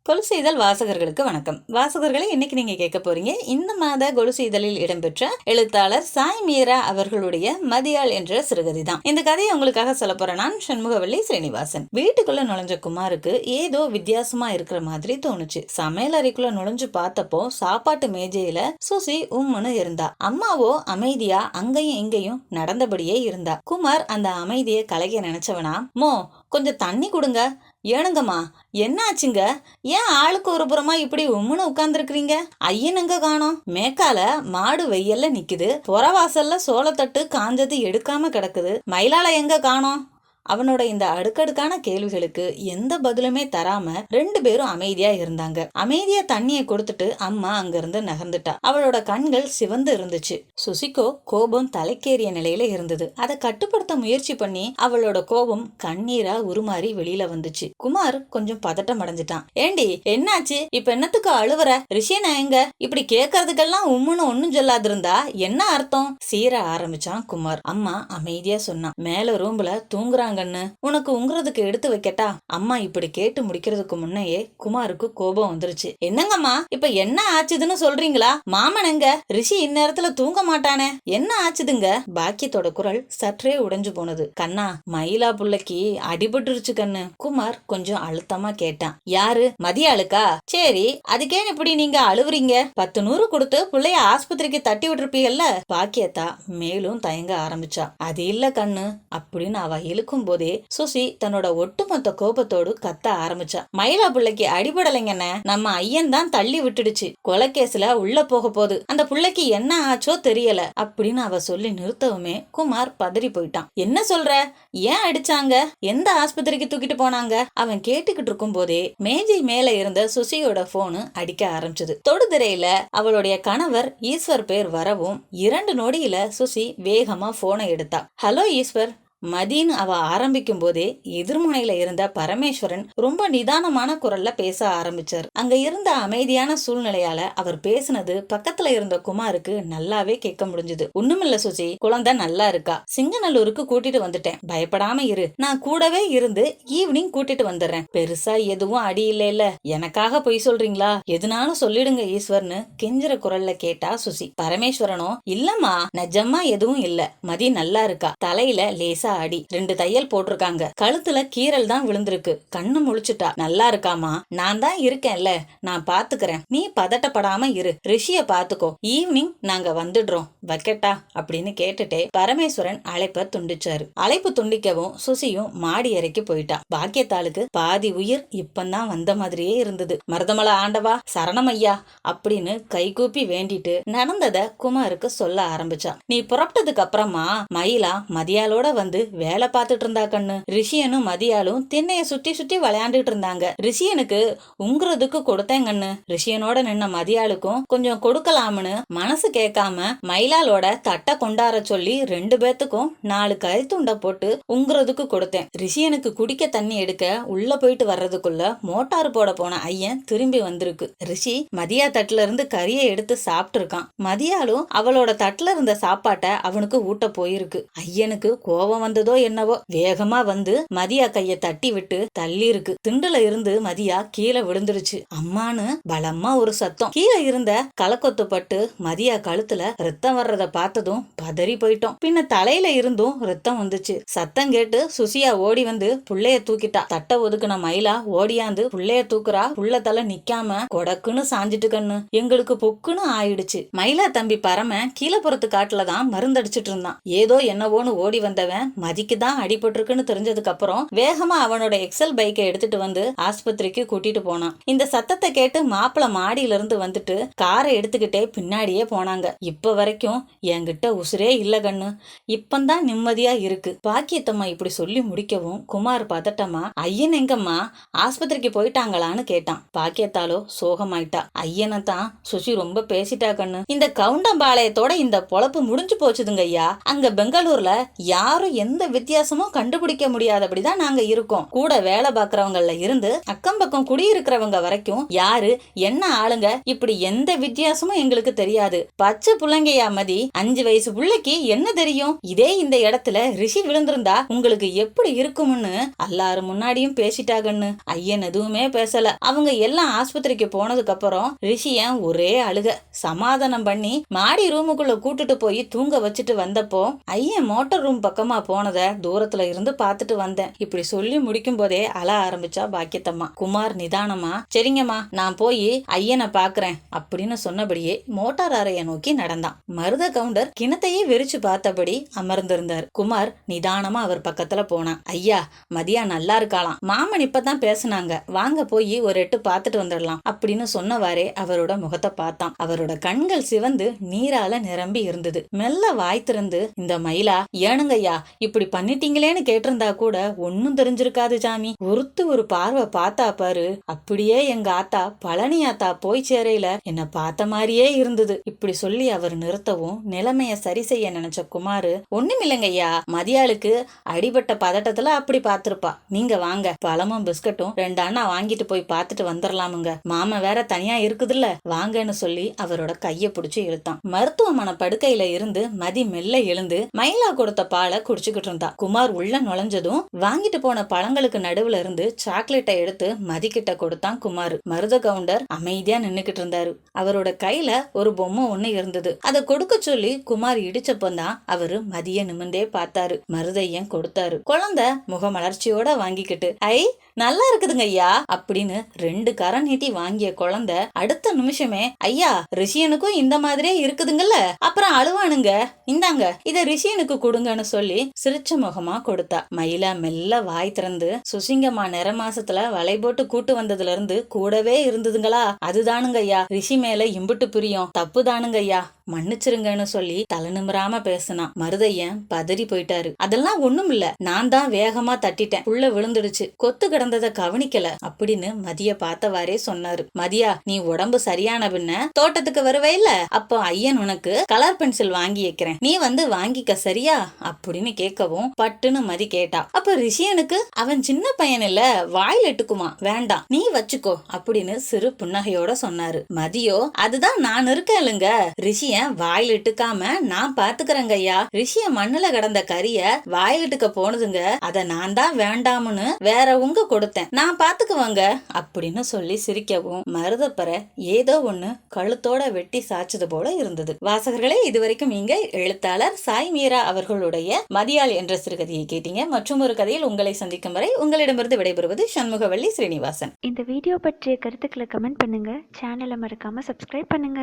கொலுசு இதழ் வாசகர்களுக்கு வணக்கம். வாசகர்களை இன்னைக்கு நீங்க கேட்க போறீங்க. இந்த மாத கொலுசு இதழில் இடம்பெற்ற எழுத்தாளர் சாய் மீரா அவர்களுடைய மதியாள் என்ற சிறுகதை தான். இந்த கதையை உங்களுக்காக சொல்ல போற நான் சண்முகவல்லி ஸ்ரீனிவாசன். வீட்டுக்குள்ள நுழைஞ்ச குமாருக்கு ஏதோ வித்தியாசமா இருக்கிற மாதிரி தோணுச்சு. சமையல் அறைக்குள்ள நுழைஞ்சு பார்த்தப்போ சாப்பாட்டு மேஜையில சுசி உம்முன்னு இருந்தா. அம்மாவோ அமைதியா அங்கேயும் இங்கேயும் நடந்தபடியே இருந்தா. குமார் அந்த அமைதியை கலைக்க நினைச்சவனா, மோ கொஞ்சம் தண்ணி கொடுங்க. ஏனுங்கம்மா, என்ன ஆச்சுங்க? ஏன் ஆளுக்கு ஒரு புறமா இப்படி உம்முன்னு உட்கார்ந்துருக்கிறீங்க? ஐயன் எங்க காணோம்? மேக்கால மாடு வெயில்ல நிக்குது. புறவாசல்ல சோளத்தட்டு காஞ்சது எடுக்காம கிடக்குது. மயிலால எங்க காணோம்? அவனோட இந்த அடுக்கடுக்கான கேள்விகளுக்கு எந்த பதிலுமே தராம ரெண்டு பேரும் அமைதியா இருந்தாங்க. அமைதியா தண்ணியை கொடுத்துட்டு அம்மா அங்கிருந்து நகர்ந்துட்டா. அவளோட கண்கள் சிவந்து இருந்துச்சு. சுசிக்கோ கோபம் தலைக்கேறிய நிலையில இருந்தது. அதை கட்டுப்படுத்த முயற்சி பண்ணி அவளோட கோபம் கண்ணீரா உருமாறி வெளியில வந்துச்சு. குமார் கொஞ்சம் பதட்டம் அடைஞ்சிட்டான். ஏண்டி, என்னாச்சு? இப்ப என்னத்துக்கு அழுவுற? ரிஷியனா எங்க? இப்படி கேட்கறதுக்கெல்லாம் உம்முன்னு ஒன்னும் சொல்லாது இருந்தா என்ன அர்த்தம்? சீர ஆரம்பிச்சான் குமார். அம்மா அமைதியா சொன்னான். மேல ரூம்ல தூங்குறாங்க. உனக்கு உங்குறதுக்கு எடுத்து வைக்கட்டா? அம்மா இப்படி கேட்டு முடிக்கிறதுக்கு முன்னையே குமாருக்கு கோபம் வந்துருச்சு. என்னங்கம்மா, இப்ப என்ன ஆச்சுதுன்னு சொல்றீங்களா? மாமன் எங்க? ரிஷி இந்நேரத்துல தூங்க மாட்டானே, என்ன ஆச்சுதுங்க? பாக்கியத்தோட குரல் சற்றே உடைஞ்சு போனது. கண்ணா, மயிலா புள்ளைக்கு அடிபட்டுருச்சு கண்ணு. குமார் கொஞ்சம் அழுத்தமா கேட்டான். யாரு? மதியாளுக்கா? சரி, அதுக்கே இப்படி நீங்க அழுவுறீங்க? 10 கொடுத்து புள்ளைய ஆஸ்பத்திரிக்கு தட்டி விட்டுருப்பீங்கல்ல? பாக்கியத்தா மேலும் தயங்க ஆரம்பிச்சா. அது இல்ல கண்ணு அப்படின்னு அவ இழுக்கும் போதே சுசி தன்னோட ஒட்டுமொத்த கோபத்தோடு கத்த ஆரம்பிச்சா. மயிலா பிள்ளைக்கு அடிபடலைங்கன்னு நம்ம ஐயன் தான் தள்ளி விட்டுடுச்சு. கொலைகேஸ்ல உள்ள போக போகுது. அந்த பிள்ளைக்கு என்ன ஆச்சோ தெரியல அப்படின்னு அவ சொல்லி நிறுத்தவுமே குமார் பதறி போயிட்டான். என்ன சொல்ற? ஏன் அடிச்சாங்க? எந்த ஆஸ்பத்திரிக்கு தூக்கிட்டு போனாங்க? அவன் கேட்டுக்கிட்டு இருக்கும் போதே மேஜை மேல இருந்த சுசியோட போனு அடிக்க ஆரம்பிச்சது. தொடுதிரையில அவளுடைய கணவர் ஈஸ்வர் பேர் வரவும் 2 நொடியில சுசி வேகமா போனை எடுத்தா. ஹலோ ஈஸ்வர், மதின்னு அவ ஆரம்பிக்கும் போதே எதிர்முனையில இருந்த பரமேஸ்வரன் ரொம்ப நிதானமான குரல்ல பேச ஆரம்பிச்சார். அங்க இருந்த அமைதியான சூழ்நிலையால அவர் பேசினது பக்கத்துல இருந்த குமாருக்கு நல்லாவே கேட்க முடிஞ்சது. ஒண்ணுமில்ல சுசி, குழந்தை நல்லா இருக்கா. சிங்கநல்லூருக்கு கூட்டிட்டு வந்துட்டேன். பயப்படாம இரு, நான் கூடவே இருந்து ஈவினிங் கூட்டிட்டு வந்துடுறேன். பெருசா எதுவும் அடி இல்ல. எனக்காக பொய் சொல்றீங்களா? எதுனாலும் சொல்லிடுங்க ஈஸ்வர்னு கெஞ்சுற குரல்ல கேட்டா சுசி. பரமேஸ்வரனோ, இல்லம்மா, நிஜமா எதுவும் இல்ல. மதி நல்லா இருக்கா. தலையில லேசா அடி, 2 தையல் போட்டிருக்காங்க. கழுத்துல கீரல் தான் விழுந்திருக்கு. கண்ணு முழிச்சுட்டா. நல்லா இருக்காமா? நான் தான் இருக்கேன்ல, நான் பாத்துக்கிறேன். நீ பதட்டப்படாம இரு. ரிஷிய பாத்துக்கோ. ஈவினிங் நாங்க வந்துடுறோம். வைக்கட்டா அப்படின்னு கேட்டுட்டே பரமேஸ்வரன் அழைப்ப துண்டிச்சாரு. அழைப்பு துண்டிக்கவும் சுசியும் மாடி அறைக்கு போயிட்டா. பாக்கியத்தாளுக்கு பாதி உயிர் இப்பந்தான் வந்த மாதிரியே இருந்தது. மருதமலை ஆண்டவா சரணமையா அப்படின்னு கைகூப்பி வேண்டிட்டு நடந்தத குமாருக்கு சொல்ல ஆரம்பிச்சா. நீ புறப்பட்டதுக்கு அப்புறமா மயிலா மதியாலோட வந்து வேலை பார்த்துட்டு இருந்தா கண்ணு. ரிஷியனும் மதியாலும் திண்ணைய சுத்தி சுத்தி விளையாண்டுட்டு இருந்தாங்க. ரிஷியனுக்கு உங்குறதுக்கு கொடுத்தேன் கண்ணு. ரிஷியனோட நின்ன மதியாளுக்கும் கொஞ்சம் கொடுக்கலாம்னு மனசு கேட்காம மயிலாலோட தட்டை கொண்டார சொல்லி 2 பேத்துக்கும் 4 கறித்துண்டை போட்டு உங்குறதுக்கு கொடுத்தேன். ரிஷியனுக்கு குடிக்க தண்ணி எடுக்க உள்ள போயிட்டு வர்றதுக்குள்ள மோட்டார் போட போன ஐயன் திரும்பி வந்திருக்கு. ரிஷி மதியா தட்டுல இருந்து கறியை எடுத்து சாப்பிட்டு இருக்கான். மதியாலும் அவளோட தட்டுல இருந்த சாப்பாட்டை அவனுக்கு ஊட்ட போயிருக்கு. ஐயனுக்கு கோபம் வந்ததோ என்னவோ வேகமா வந்து மதியா கைய தட்டி விட்டு தள்ளி இருக்கு. திண்டுல இருந்து மதியா கீழே விழுந்துருச்சு. அம்மானு பலமா ஒரு சத்தம். கீழே இருந்த கலக்கொத்து பட்டு மதியா கழுத்துல ரத்தம் வர்றத பார்த்ததும் பதறி போயிட்டோம். பின்ன தலையில இருந்தும் ரத்தம் வந்துச்சு. சத்தம் கேட்டு சுசியா ஓடி வந்து புள்ளைய தூக்கிட்டா. தட்டை ஒதுக்குன மயிலா ஓடியாந்து புள்ளைய தூக்குறா. புள்ள தலை நிக்காம கொடக்குன்னு சாஞ்சிட்டு கண்ணு. எங்களுக்கு பொக்குன்னு ஆயிடுச்சு. மயிலா தம்பி பரம கீழப்புறத்து காட்டுலதான் மருந்தடிச்சிட்டு இருந்தான். ஏதோ என்னவோன்னு ஓடி வந்தவன் மதிக்கு தான் அடிபட்டிருக்குன்னு தெரிஞ்சதுக்கு அப்புறம் வேகமா அவனோட எக்ஸல் பைக்கை எடுத்துட்டு வந்து ஆஸ்பத்திரிக்கு கூட்டிட்டு போனான். இந்த சத்தத்தை கேட்டு மாப்பிள்ள மாடியில இருந்து வந்துட்டு காரை எடுத்துக்கிட்டே பின்னாடியே போனாங்க. இப்ப வரைக்கும் என்கிட்ட உசுரே இல்ல கண்ணு. இப்பந்தான் நிம்மதியா இருக்கு. பாக்கியத்தம்மா இப்படி சொல்லி முடிக்கவும் குமார் பதட்டமா, ஐயன் எங்கம்மா? ஆஸ்பத்திரிக்கு போயிட்டாங்களான்னு கேட்டான். பாக்கியத்தாலோ சோகமாயிட்டா. ஐயனை தான் சுசி ரொம்ப பேசிட்டா கண்ணு. இந்த கவுண்டம்பாளையத்தோட இந்த பொழப்பு முடிஞ்சு போச்சுதுங்க ஐயா. அங்க பெங்களூர்ல யாரும் எந்த வித்தியாசமும் கண்டுபிடிக்க முடியாதபடிதான் நாங்க இருக்கோம். கூட வேலை பார்க்கறவங்கல இருந்து அக்கம் பக்கம் குடியிருக்கிறவங்க வரைக்கும் யாரு என்ன ஆளுங்க இப்படி எந்த வித்தியாசமும் எங்களுக்கு தெரியாது. பச்சை புள்ளைங்கயா மதி, 5 வயசு புள்ளைக்கு என்ன தெரியும்? இதே இந்த இடத்துல ரிஷி விழுந்திருந்தா உங்களுக்கு எப்படி இருக்கும்னு எல்லாரும் முன்னாடியும் பேசிட்டாங்கன்னு. ஐயன் எதுவுமே பேசல. அவங்க எல்லாம் ஆஸ்பத்திரிக்கு போனதுக்கு அப்புறம் ரிஷியன் ஒரே அழுக. சமாதானம் பண்ணி மாடி ரூமுக்குள்ள கூட்டிட்டு போய் தூங்க வச்சுட்டு வந்தப்போ ஐயன் மோட்டார் ரூம் பக்கமா போனத தூரத்துல இருந்து பாத்துட்டு வந்தேன். இப்படி சொல்லி முடிக்கும் போதே அழ ஆரம்பிச்சா பாக்கியத்தம்மா. குமார் நிதானமா, சரிங்கம்மா நான் போய் ஐயனை பாக்குறேன் அப்படின்னு சொன்னபடியே மோட்டார் அறைய நோக்கி நடந்தான். மருத கவுண்டர் கிணத்தையே வெறிச்சு பார்த்தபடி அமர்ந்திருந்தார். குமார் நிதானமா அவர் பக்கத்துல போனான். ஐயா, மதியா நல்லா இருக்காளாம், மாமன் இப்பதான் பேசுனாங்க, வாங்க போய் ஒரு எட்டு பாத்துட்டு வந்துடலாம் அப்படின்னு சொன்னவாறே அவரோட முகத்தை பார்த்தான். அவரோட கண்கள் சிவந்து நீரால நிரம்பி இருந்தது. மெல்ல வாய் திறந்து, இந்த மயிலா ஏனுங்கய்யா இப்படி பண்ணிட்டீங்களேன்னு கேட்டிருந்தா கூட ஒன்னும் தெரிஞ்சிருக்காது சாமி. ஒரு பார்வை பார்த்தா பாரு, அப்படியே எங்க ஆத்தா பழனி ஆத்தா போய் சேரையில என்ன பார்த்த மாதிரியே இருந்தது. இப்படி சொல்லி அவர் நிறுத்தவும் நிலைமைய சரி செய்ய நினைச்ச குமாரு, ஒண்ணுமில்லைங்கய்யா, மதியாளுக்கு அடிபட்ட பதட்டத்துல அப்படி பார்த்திருப்பா. நீங்க வாங்க, பழமும் பிஸ்கட்டும் 2 அண்ணா வாங்கிட்டு போய் பார்த்துட்டு வந்துடலாமுங்க, மாமா வேற தனியா இருக்குதுல்ல, வாங்கன்னு சொல்லி அவரோட கைய பிடிச்சு இழுத்தான். மருத்துவமனை படுக்கையில இருந்து மதி மெல்ல எழுந்து மயிலா கொடுத்த பாலை குடிச்சுக்கிட்டு இருந்தா. குமார் உள்ள நுழைஞ்சதும் வாங்கிட்டு போன பழங்களுக்கு நடுவுல இருந்து சாக்லேட்டை எடுத்து மதி கிட்ட கொடுத்தான் குமார். மருத கவுண்டர் அமைதியா நின்னுக்கிட்டு இருந்தாரு. அவரோட கையில ஒரு பொம்மை ஒண்ணு இருந்தது. அதை கொடுக்க சொல்லி குமார் இடிச்சப்பந்தான் அவரு மதிய நிமிந்தே பார்த்தாரு. மருதையன் கொடுத்தாரு. குழந்தை முகமலர்ச்சியோட வாங்கிக்கிட்டு, ஐ நல்லா இருக்குதுங்க ஐயா அப்படின்னு 2 கரம் நீட்டி வாங்கிய குழந்தை அடுத்த நிமிஷமே, ஐயா ரிஷியனுக்கும் இந்த மாதிரியே இருக்குதுங்கல்ல, அப்புறம் அழுவானுங்க, இந்தாங்க இத ரிஷியனுக்கு கொடுங்கன்னு சொல்லி சிரிச்ச முகமா கொடுத்தா. மயிலா மெல்ல வாய் திறந்து, சுசிங்கம்மா நிற மாசத்துல வலை போட்டு கூட்டு வந்ததுல இருந்து கூடவே இருந்ததுங்களா, அதுதானுங்க ஐயா, ரிஷி மேல இம்புட்டு பிரியம், தப்பு தானுங்க ஐயா, மன்னிச்சிருங்கன்னு சொல்லி தலை நிமிராம பேசினான். மருதையன் பதறி போயிட்டாரு. அதெல்லாம் ஒண்ணும் இல்ல, நான் தான் வேகமா தட்டிட்டேன், உள்ள விழுந்துடுச்சு, கொத்து கிடந்ததை கவனிக்கல அப்படின்னு மதிய பார்த்தவாறே சொன்னாரு. மதியா, நீ உடம்பு சரியான பின்ன தோட்டத்துக்கு வருவே இல்ல, அப்போ ஐயன் உனக்கு கலர் பென்சில் வாங்கி வைக்கிறேன், நீ வந்து வாங்கிக்க சரியா அப்படின்னு கேட்கவும் பட்டுன்னு மதி கேட்டா. அப்ப ரிஷியனுக்கு அவன் சின்ன பையன் இல்ல, வாயில் எட்டுக்குமா, வேண்டாம் நீ வச்சுக்கோ அப்படின்னு சிறு புன்னகையோட சொன்னாரு. மதியோ, அதுதான் நான் இருக்கேன்லுங்க, ரிஷிய வாயில் இட்டுக்காம நான் பாத்துக்கிறேங்க ஐயா, ரிஷிய மண்ணுல கிடந்த கரிய வாயில் இட்டுக்க போனதுங்க, அத நான் தான் வேண்டாம்னு வேற உங்க கொடுத்தேன், நான் பாத்துக்குவாங்க அப்படின்னு சொல்லி சிரிக்கவும் மருதப்பற ஏதோ ஒண்ணு கழுத்தோட வெட்டி சாய்ச்சது போல இருந்தது. வாசகர்களே, இதுவரைக்கும் நீங்க எழுத்தாளர் சாய் மீரா அவர்களுடைய மதியாள் என்ற சிறுகதையை கேட்டீங்க. மற்றும் ஒரு கதையில் உங்களை சந்திக்கும் வரை உங்களிடமிருந்து விடைபெறுவது சண்முகவள்ளி ஸ்ரீனிவாசன். இந்த வீடியோ பற்றிய கருத்துக்களை கமெண்ட் பண்ணுங்க. சேனலை மறக்காம சப்ஸ்கிரைப் பண்ணுங்க.